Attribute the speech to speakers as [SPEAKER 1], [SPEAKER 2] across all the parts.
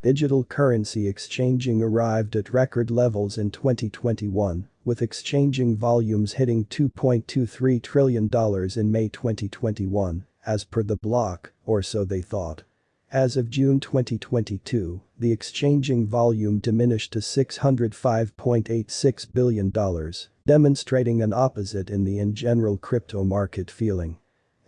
[SPEAKER 1] Digital currency exchanging arrived at record levels in 2021, with exchanging volumes hitting $2.23 trillion in May 2021, as per the block, or so they thought. As of June 2022, the exchanging volume diminished to $605.86 billion, demonstrating an opposite in general crypto market feeling.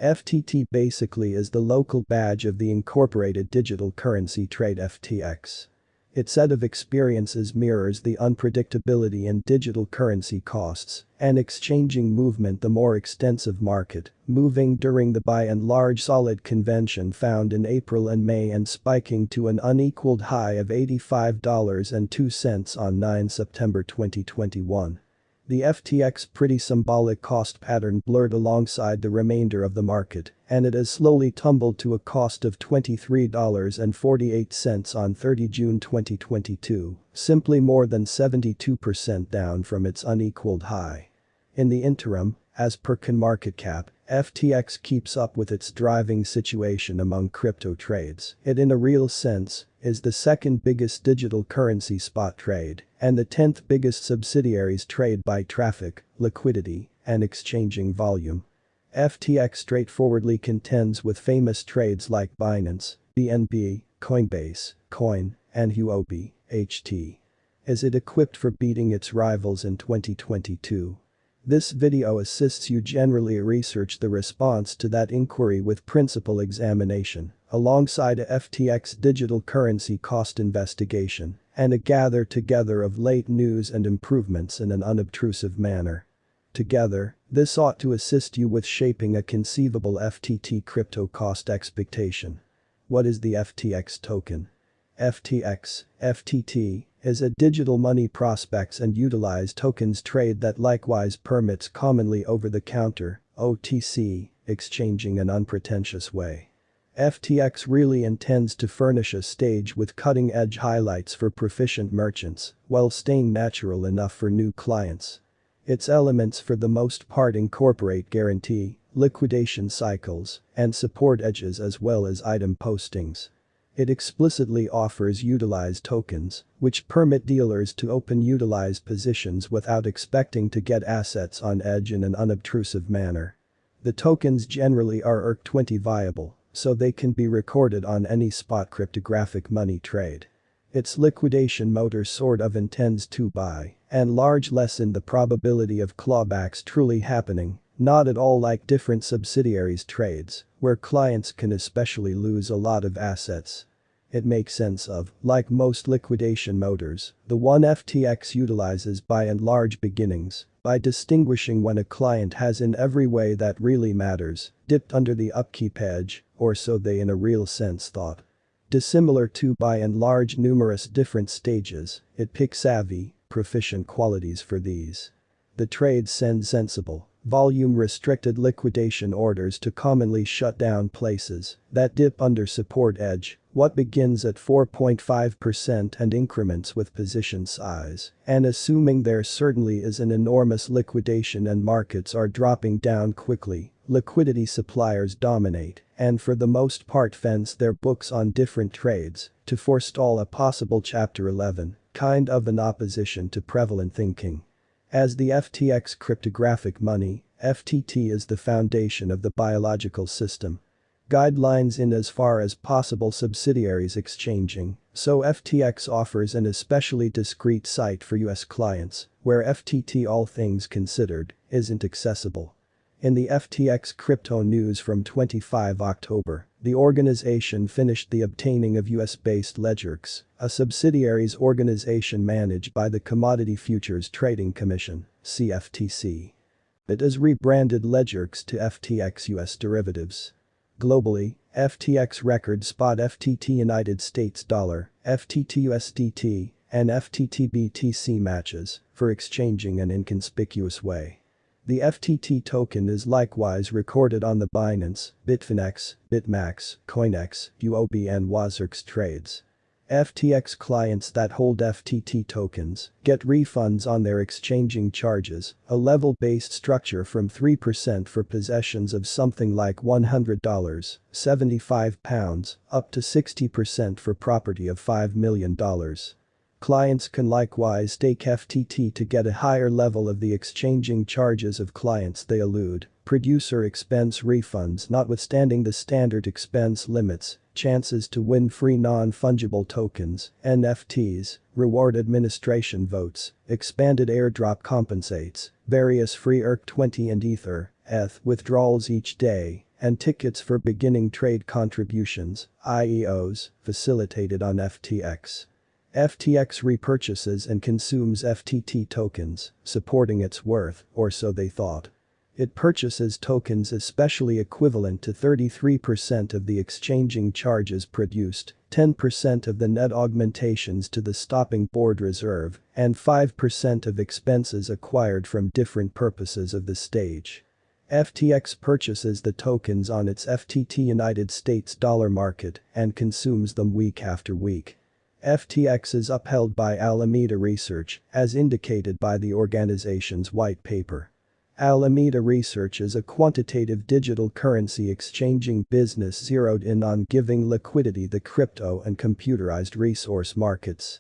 [SPEAKER 1] FTT basically is the local badge of the incorporated digital currency trade FTX. Its set of experiences mirrors the unpredictability in digital currency costs and exchanging movement, the more extensive market, moving during the by and large solid convention found in April and May and spiking to an unequaled high of $85.02 on 9 September 2021. The FTX pretty symbolic cost pattern blurred alongside the remainder of the market, and it has slowly tumbled to a cost of $23.48 on 30 June 2022, simply more than 72% down from its unequaled high. In the interim, as per CoinMarketCap, FTX keeps up with its driving situation among crypto trades. It, in a real sense, is the second biggest digital currency spot trade and the 10th biggest subsidiaries trade by traffic, liquidity, and exchanging volume. FTX straightforwardly contends with famous trades like Binance, BNB, Coinbase, Coin, and Huobi, HT. Is it equipped for beating its rivals in 2022? This video assists you generally research the response to that inquiry with principal examination, alongside a FTX digital currency cost investigation, and a gather together of late news and improvements in an unobtrusive manner. Together, this ought to assist you with shaping a conceivable FTT crypto cost expectation. What is the FTX token? FTX, FTT, is a digital money prospects and utilize tokens trade that likewise permits commonly over-the-counter, OTC, exchanging in unpretentious way. FTX really intends to furnish a stage with cutting-edge highlights for proficient merchants, while staying natural enough for new clients. Its elements for the most part incorporate guarantee, liquidation cycles, and support edges as well as item postings. It explicitly offers utilized tokens, which permit dealers to open utilized positions without expecting to get assets on edge in an unobtrusive manner. The tokens generally are ERC20 viable, so they can be recorded on any spot cryptographic money trade. Its liquidation motor sort of intends to by and large lessen the probability of clawbacks truly happening, not at all like different subsidiaries trades, where clients can especially lose a lot of assets. It makes sense of, like most liquidation motors, the one FTX utilizes by and large beginnings, by distinguishing when a client has in every way that really matters, dipped under the upkeep edge, or so they in a real sense thought. Dissimilar to by and large numerous different stages, it picks savvy, proficient qualities for these. The trades send sensible, volume-restricted liquidation orders to commonly shut down places that dip under support edge, what begins at 4.5% and increments with position size, and assuming there certainly is an enormous liquidation and markets are dropping down quickly, liquidity suppliers dominate and for the most part fence their books on different trades to forestall a possible Chapter 11, kind of an opposition to prevalent thinking. As the FTX cryptographic money, FTT is the foundation of the biological system. Guidelines in as far as possible subsidiaries exchanging, so FTX offers an especially discreet site for US clients, where FTT all things considered, isn't accessible. In the FTX crypto news from 25 October, the organization finished the obtaining of US-based Ledgerx, a subsidiaries organization managed by the Commodity Futures Trading Commission, CFTC. It has rebranded Ledgerx to FTX US Derivatives. Globally, FTX record spot FTT United States dollar, FTT USDT, and FTT BTC matches for exchanging an inconspicuous way. The FTT token is likewise recorded on the Binance, Bitfinex, BitMax, CoinEx, Huobi and Wazirx trades. FTX clients that hold FTT tokens get refunds on their exchanging charges, a level-based structure from 3% for possessions of something like $100, £75, up to 60% for property of $5 million. Clients can likewise stake FTT to get a higher level of the exchanging charges of clients they elude. Producer expense refunds notwithstanding the standard expense limits, chances to win free non-fungible tokens, NFTs, reward administration votes, expanded airdrop compensates, various free ERC20 and Ether, ETH withdrawals each day, and tickets for beginning trade contributions, IEOs, facilitated on FTX. FTX repurchases and consumes FTT tokens, supporting its worth, or so they thought. It purchases tokens especially equivalent to 33% of the exchanging charges produced, 10% of the net augmentations to the stopping board reserve, and 5% of expenses acquired from different purposes of the stage. FTX purchases the tokens on its FTT United States dollar market and consumes them week after week. FTX is upheld by Alameda Research, as indicated by the organization's white paper. Alameda Research is a quantitative digital currency exchanging business zeroed in on giving liquidity the crypto and computerized resource markets.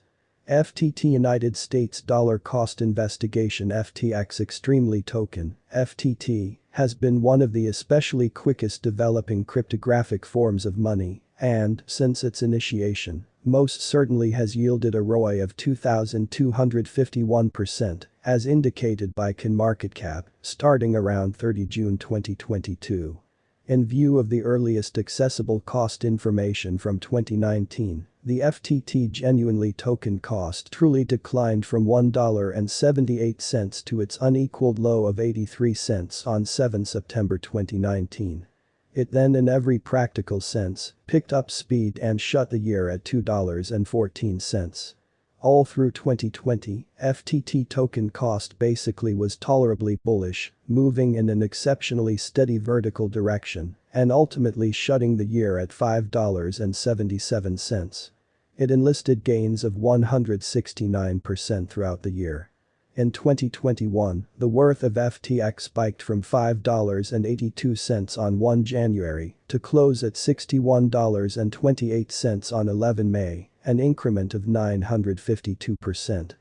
[SPEAKER 1] FTT United States Dollar Cost Investigation FTX Extremely Token, FTT, has been one of the especially quickest developing cryptographic forms of money, and, since its initiation, most certainly has yielded a ROI of 2,251%, as indicated by CoinMarketCap, starting around 30 June 2022. In view of the earliest accessible cost information from 2019, the FTT genuinely token cost truly declined from $1.78 to its unequaled low of 83 cents on 7 September 2019. It then in every practical sense, picked up speed and shut the year at $2.14. All through 2020, FTT token cost basically was tolerably bullish, moving in an exceptionally steady vertical direction, and ultimately shutting the year at $5.77. It enlisted gains of 169% throughout the year. In 2021, the worth of FTX spiked from $5.82 on 1 January to close at $61.28 on 11 May, an increment of 952%.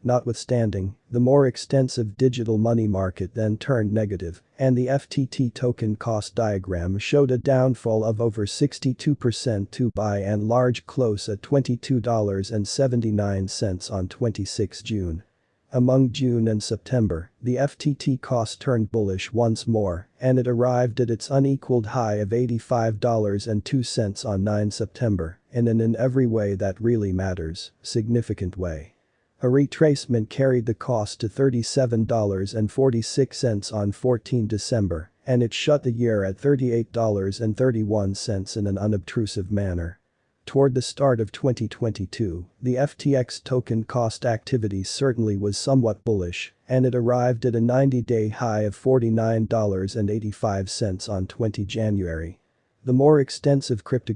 [SPEAKER 1] Notwithstanding, the more extensive digital money market then turned negative, and the FTT token cost diagram showed a downfall of over 62% to by and large close at $22.79 on 26 June. Among June and September, the FTT cost turned bullish once more, and it arrived at its unequaled high of $85.02 on 9 September, in an in every way that really matters, significant way. A retracement carried the cost to $37.46 on 14 December, and it shut the year at $38.31 in an unobtrusive manner. Toward the start of 2022, the FTX token cost activity certainly was somewhat bullish, and it arrived at a 90-day high of $49.85 on 20 January. The more extensive cryptography